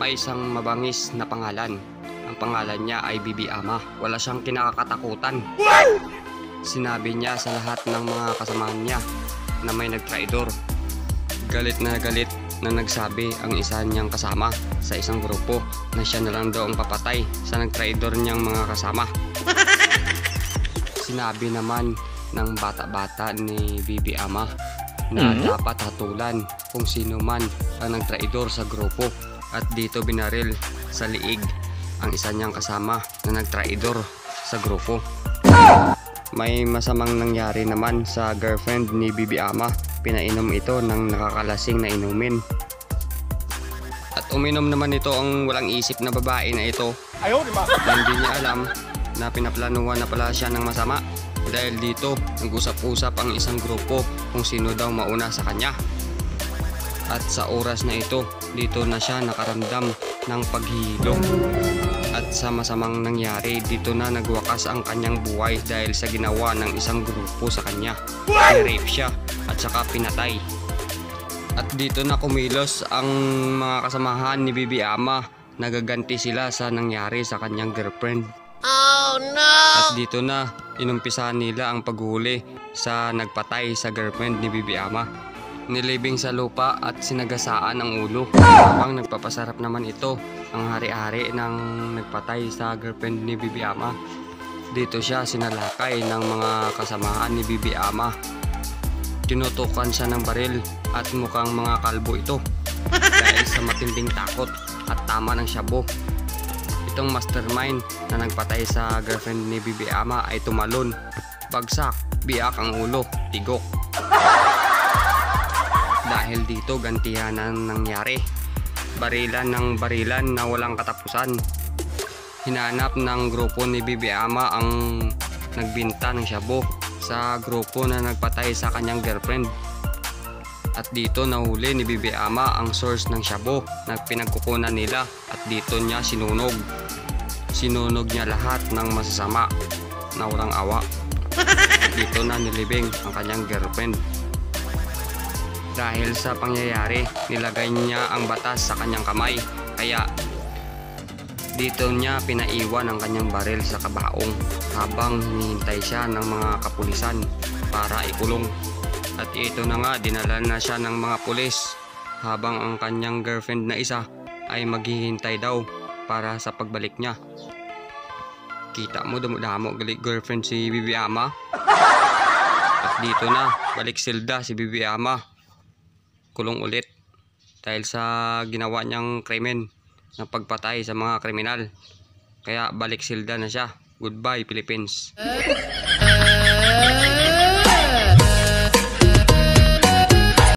may isang mabangis na pangalan. Ang pangalan niya ay Bibi Ama. Wala siyang kinakatakutan. Sinabi niya sa lahat ng mga kasamahan niya na may nagtraidor. Galit na nagsabi ang isa niyang kasama sa isang grupo na siya na lang daw ang papatay sa nagtraidor niyang mga kasama. Sinabi naman ng bata-bata ni Bibi Ama na dapat hatulan kung sino man ang nagtraidor sa grupo, at dito binaril sa liig ang isa niyang kasama na nagtraidor sa grupo. May masamang nangyari naman sa girlfriend ni Bibi Ama. Pinainom ito ng nakakalasing na inumin. At uminom naman ito ang walang isip na babae na ito. Na hindi niya alam na pinaplanuhan na pala siya ng masama. Dahil dito, nag-usap-usap ang isang grupo kung sino daw mauna sa kanya. At sa oras na ito, dito na siya nakaramdam ng paghihilo. At sa masamang nangyari, dito na nagwakas ang kanyang buhay dahil sa ginawa ng isang grupo sa kanya. I-rape siya at saka pinatay. At dito na kumilos ang mga kasamahan ni Bibi Ama. Nagaganti sila sa nangyari sa kanyang girlfriend. Oh no! At dito na inumpisahan nila ang paghuli sa nagpatay sa girlfriend ni Bibi Ama. Nilibing sa lupa at sinagasaan ang ulo. Habang nagpapasarap naman ito ang hari-hari ng nagpatay sa girlfriend ni Bibi Ama. Dito siya sinalakay ng mga kasamahan ni Bibi Ama. Tinutukan siya ng baril at mukhang mga kalbo ito dahil sa matinding takot at tama ng shabu. Itong mastermind na nagpatay sa girlfriend ni Bibi Ama ay tumalon. Bagsak, biyak ang ulo, tigok. Dahil dito gantihan ang nangyari. Barilan ng barilan na walang katapusan. Hinanap ng grupo ni Bibi Ama ang nagbinta ng shabu sa grupo na nagpatay sa kanyang girlfriend. At dito nahuli ni Bibi Ama ang source ng shabu na pinagkukunan nila, at dito niya sinunog. Sinunog niya lahat ng masasama na walang awa. At dito na nilibing ang kanyang girlfriend. Dahil sa pangyayari, nilagay niya ang batas sa kanyang kamay. Kaya dito niya pinaiwan ang kanyang baril sa kabaong habang hinihintay siya ng mga kapulisan para ikulong. At ito na nga, dinala na siya ng mga pulis habang ang kanyang girlfriend na isa ay maghihintay daw para sa pagbalik niya. Kita mo, damo galit girlfriend si Bibi Ama. At dito na, balik silda si Bibi Ama. Kulong ulit dahil sa ginawa niyang krimen na pagpatay sa mga kriminal. Kaya balik silda na siya. Goodbye, Philippines.